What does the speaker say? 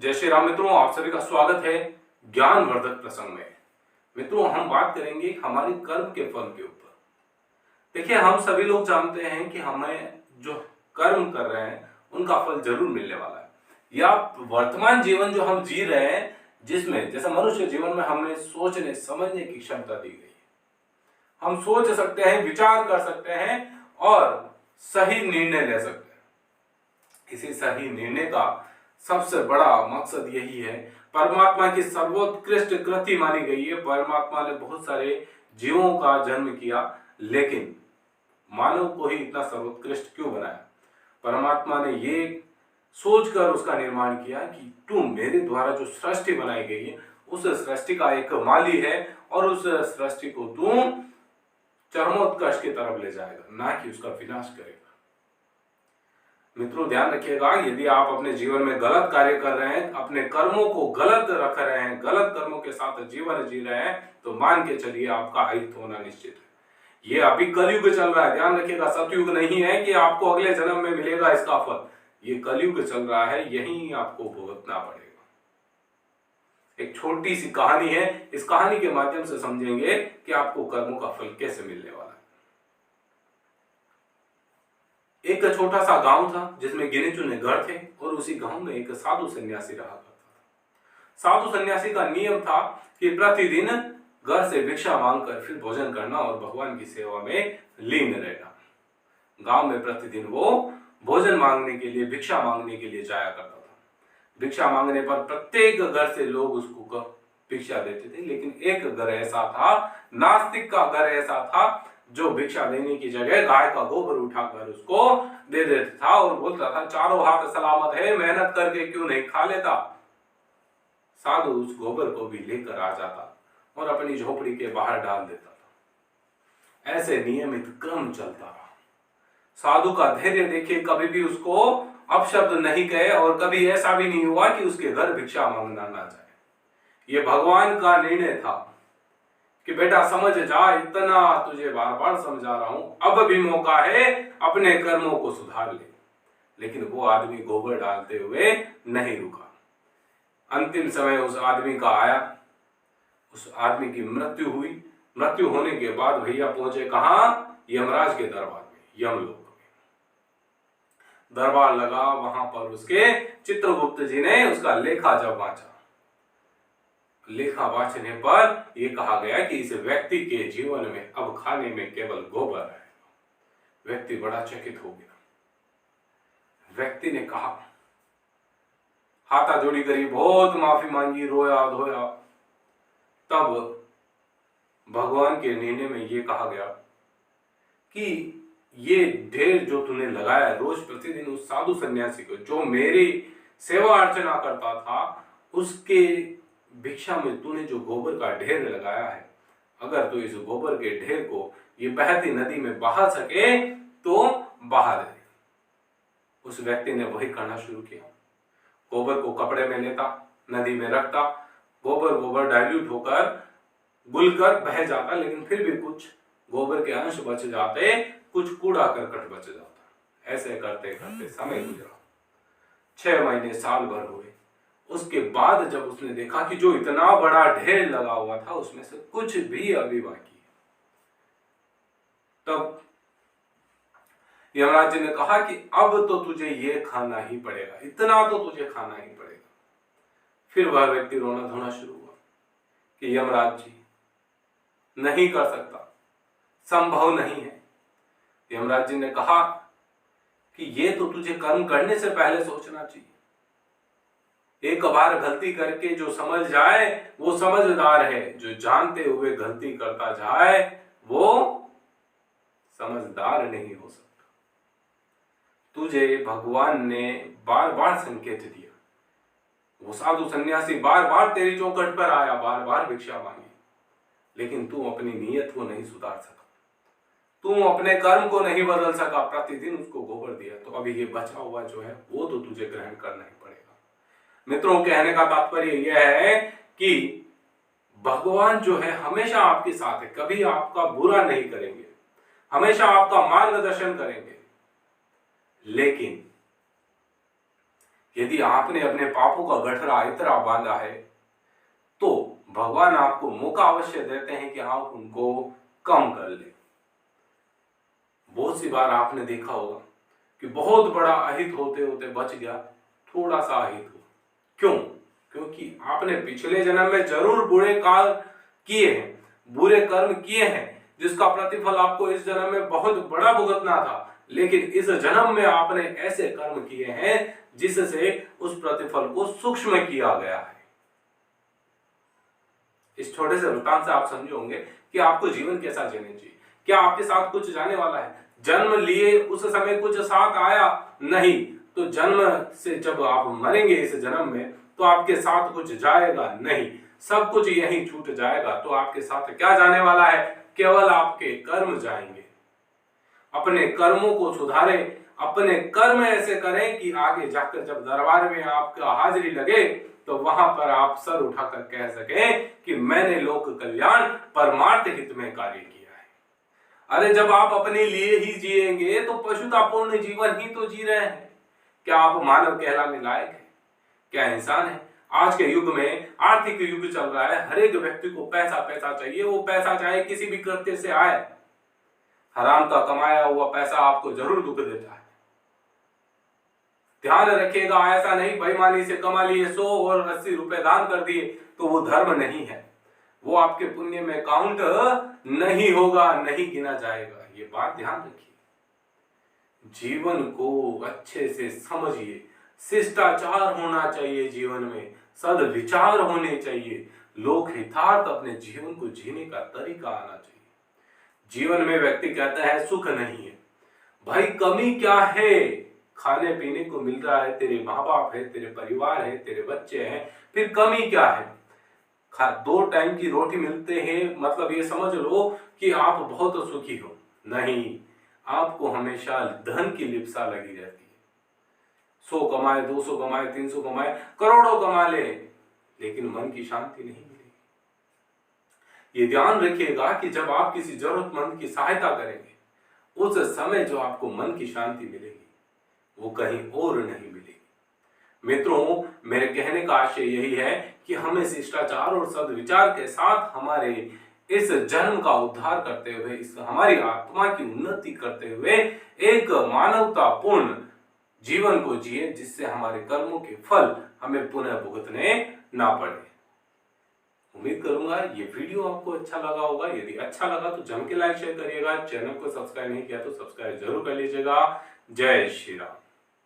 जय श्री राम मित्रों, आप सभी का स्वागत है ज्ञानवर्धक प्रसंग में। मित्रों, हम बात करेंगे हमारे कर्म के फल के ऊपर। देखिए, हम सभी लोग जानते हैं कि हमें जो कर्म कर रहे हैं उनका फल जरूर मिलने वाला है। या वर्तमान जीवन जो हम जी रहे हैं, जिसमें जैसे मनुष्य जीवन में हमें सोचने समझने की क्षमता दी गई है, हम सोच सकते हैं, विचार कर सकते हैं और सही निर्णय ले सकते हैं। इसी सही निर्णय का सबसे बड़ा मकसद यही है। परमात्मा की सर्वोत्कृष्ट कृति मानी गई है। परमात्मा ने बहुत सारे जीवों का जन्म किया, लेकिन मानव को ही इतना सर्वोत्कृष्ट क्यों बनाया? परमात्मा ने ये सोचकर उसका निर्माण किया कि तू मेरे द्वारा जो सृष्टि बनाई गई है, उस सृष्टि का एक माली है और उस सृष्टि को तू चरमोत्कर्ष की तरफ ले जाएगा, ना कि उसका विनाश करेगा। मित्रों, ध्यान रखिएगा, यदि आप अपने जीवन में गलत कार्य कर रहे हैं, अपने कर्मों को गलत रख रहे हैं, गलत कर्मों के साथ जीवन जी रहे हैं, तो मान के चलिए आपका अहित होना निश्चित है। ये अभी कलयुग चल रहा है, ध्यान रखिएगा। सतयुग नहीं है कि आपको अगले जन्म में मिलेगा इसका फल। ये कलयुग चल रहा है, यही आपको भुगतना पड़ेगा। एक छोटी सी कहानी है, इस कहानी के माध्यम से समझेंगे कि आपको कर्मों का फल कैसे मिलने वाला है। एक छोटा सा गांव था जिसमें गिने चुने घर थे और उसी गांव में एक साधु सन्यासी रहा करता था। साधु सन्यासी का नियम था कि प्रतिदिन घर से भिक्षा मांगकर फिर भोजन करना और भगवान की सेवा में लीन रहना। गांव में प्रतिदिन वो भोजन मांगने के लिए, भिक्षा मांगने के लिए जाया करता था। भिक्षा मांगने पर प्रत्येक घर से लोग उसको भिक्षा देते थे, लेकिन एक घर ऐसा था, नास्तिक का घर ऐसा था, जो भिक्षा देने की जगह गाय का गोबर उठाकर उसको दे देता था और बोलता था, चारों हाथ सलामत है, मेहनत करके क्यों नहीं खा लेता। साधु उस गोबर को भी लेकर आ जाता और अपनी झोपड़ी के बाहर डाल देता था। ऐसे नियमित क्रम चलता रहा। साधु का धैर्य देखिए, कभी भी उसको अपशब्द नहीं कहे और कभी ऐसा भी नहीं हुआ कि उसके घर भिक्षा मांगना ना जाए। ये भगवान का निर्णय था कि बेटा समझ जा, इतना तुझे बार बार समझा रहा हूं, अब भी मौका है, अपने कर्मों को सुधार ले। लेकिन वो आदमी गोबर डालते हुए नहीं रुका। अंतिम समय उस आदमी का आया, उस आदमी की मृत्यु हुई। मृत्यु होने के बाद भैया पहुंचे कहां? यमराज के दरबार में, यमलोक में। दरबार लगा, वहां पर उसके चित्रगुप्त जी ने उसका लेखा जब वांचा। लेखा वाचने पर यह कहा गया कि इस व्यक्ति के जीवन में अब खाने में केवल गोबर है। व्यक्ति बड़ा चकित हो गया। व्यक्ति ने कहा, हाथा जोड़ी करी, बहुत माफी मांगी, रोया धोया। तब भगवान के निर्णय में यह कहा गया कि ये ढेर जो तूने लगाया रोज प्रतिदिन उस साधु सन्यासी को, जो मेरी सेवा अर्चना करता था, उसके भिक्षा में तूने जो गोबर का ढेर लगाया है, अगर तू इस गोबर के ढेर को ये बहती नदी में बहा सके तो बहा दे। उस व्यक्ति ने वही करना शुरू किया। गोबर को कपड़े में लेता, नदी में रखता, गोबर डाइल्यूट होकर घुलकर बह जाता, लेकिन फिर भी कुछ गोबर के अंश बच जाते, कुछ कूड़ा करकट बच जाता। ऐसे करते करते समय गुजरा। 6 महीने, साल भर हुए। उसके बाद जब उसने देखा कि जो इतना बड़ा ढेर लगा हुआ था उसमें से कुछ भी अभी बाकी है, तब यमराज जी ने कहा कि अब तो तुझे ये खाना ही पड़ेगा, इतना तो तुझे खाना ही पड़ेगा। फिर वह व्यक्ति रोना धोना शुरू हुआ कि यमराज जी, नहीं कर सकता, संभव नहीं है। यमराज जी ने कहा कि ये तो तुझे कर्म करने से पहले सोचना चाहिए। एक बार गलती करके जो समझ जाए वो समझदार है, जो जानते हुए गलती करता जाए वो समझदार नहीं हो सकता। तुझे भगवान ने बार बार संकेत दिया। वो साधु सन्यासी बार बार तेरी चौखट पर आया, बार बार भिक्षा मांगी, लेकिन तू अपनी नीयत को नहीं सुधार सका, तू अपने कर्म को नहीं बदल सका, प्रतिदिन उसको गोबर दिया। तो अभी ये बचा हुआ जो है वो तो तुझे ग्रहण करना ही पड़ेगा। मित्रों, कहने का तात्पर्य यह है कि भगवान जो है हमेशा आपके साथ है, कभी आपका बुरा नहीं करेंगे, हमेशा आपका मार्गदर्शन करेंगे। लेकिन यदि आपने अपने पापों का गठरा इतना बांधा है तो भगवान आपको मौका अवश्य देते हैं कि आप उनको कम कर ले। बहुत सी बार आपने देखा होगा कि बहुत बड़ा अहित होते होते बच गया थोड़ा सा अहित हो। क्यों? क्योंकि आपने पिछले जन्म में जरूर बुरे कार्य किए हैं, बुरे कर्म किए हैं, जिसका प्रतिफल आपको इस जन्म में बहुत बड़ा भुगतना था, लेकिन इस जन्म में आपने ऐसे कर्म किए हैं जिससे उस प्रतिफल को सूक्ष्म किया गया है। इस छोटे से वृत्तांत से आप समझे होंगे कि आपको जीवन कैसा जीना चाहिए। क्या आपके साथ कुछ जाने वाला है? जन्म लिए उस समय कुछ साथ आया नहीं, तो जन्म से जब आप मरेंगे इस जन्म में तो आपके साथ कुछ जाएगा नहीं, सब कुछ यहीं छूट जाएगा। तो आपके साथ क्या जाने वाला है? केवल आपके कर्म जाएंगे। अपने कर्मों को सुधारें, अपने कर्म ऐसे करें कि आगे जाकर जब दरबार में आपका हाजिरी लगे तो वहां पर आप सर उठाकर कह सकें कि मैंने लोक कल्याण परमार्थ हित में कार्य किया है। अरे जब आप अपने लिए ही जिएंगे तो पशुतापूर्ण जीवन ही तो जी रहे हैं। क्या आप मानव कहलाने लायक है? क्या इंसान है? आज के युग में आर्थिक युग चल रहा है, हर एक व्यक्ति को पैसा पैसा चाहिए। वो पैसा चाहे किसी भी कृत्य से आए, हराम का कमाया हुआ पैसा आपको जरूर दुख देता है। ध्यान रखिएगा, ऐसा नहीं बेईमानी से कमा लिए 100 और 80 रुपए दान कर दिए तो वो धर्म नहीं है, वो आपके पुण्य में काउंट नहीं होगा, नहीं गिना जाएगा। ये बात ध्यान रखिए। जीवन को अच्छे से समझिए, शिष्टाचार होना चाहिए, जीवन में सद्विचार होने चाहिए, लोक हितार्थ अपने जीवन को जीने का तरीका आना चाहिए। जीवन में व्यक्ति कहता है सुख नहीं है, भाई कमी क्या है? खाने पीने को मिल रहा है, तेरे माँ बाप है, तेरे परिवार है, तेरे बच्चे हैं, फिर कमी क्या है? 2 टाइम की रोटी मिलते हैं, मतलब ये समझ लो कि आप बहुत सुखी हो? नहीं, आपको हमेशा धन की लिप्सा लगी रहती है। 100 कमाए, 200 कमाए, 300 कमाए, करोड़ों कमा ले, लेकिन मन की शांति नहीं मिलेगी। ये ध्यान रखिएगा कि जब आप किसी जरूरतमंद की सहायता करेंगे उस समय जो आपको मन की शांति मिलेगी वो कहीं और नहीं मिलेगी। मित्रों, मेरे कहने का आशय यही है कि हमें शिष्टाचार और सद्विचार के साथ हमारे इस जन्म का उद्धार करते हुए, इस हमारी आत्मा की उन्नति करते हुए एक मानवतापूर्ण जीवन को जिए, जिससे हमारे कर्मों के फल हमें पुनः भुगतने ना पड़े। उम्मीद करूंगा ये वीडियो आपको अच्छा लगा होगा। यदि अच्छा लगा तो जम के लाइक शेयर करिएगा। चैनल को सब्सक्राइब नहीं किया तो सब्सक्राइब जरूर कर लीजिएगा। जय श्री राम।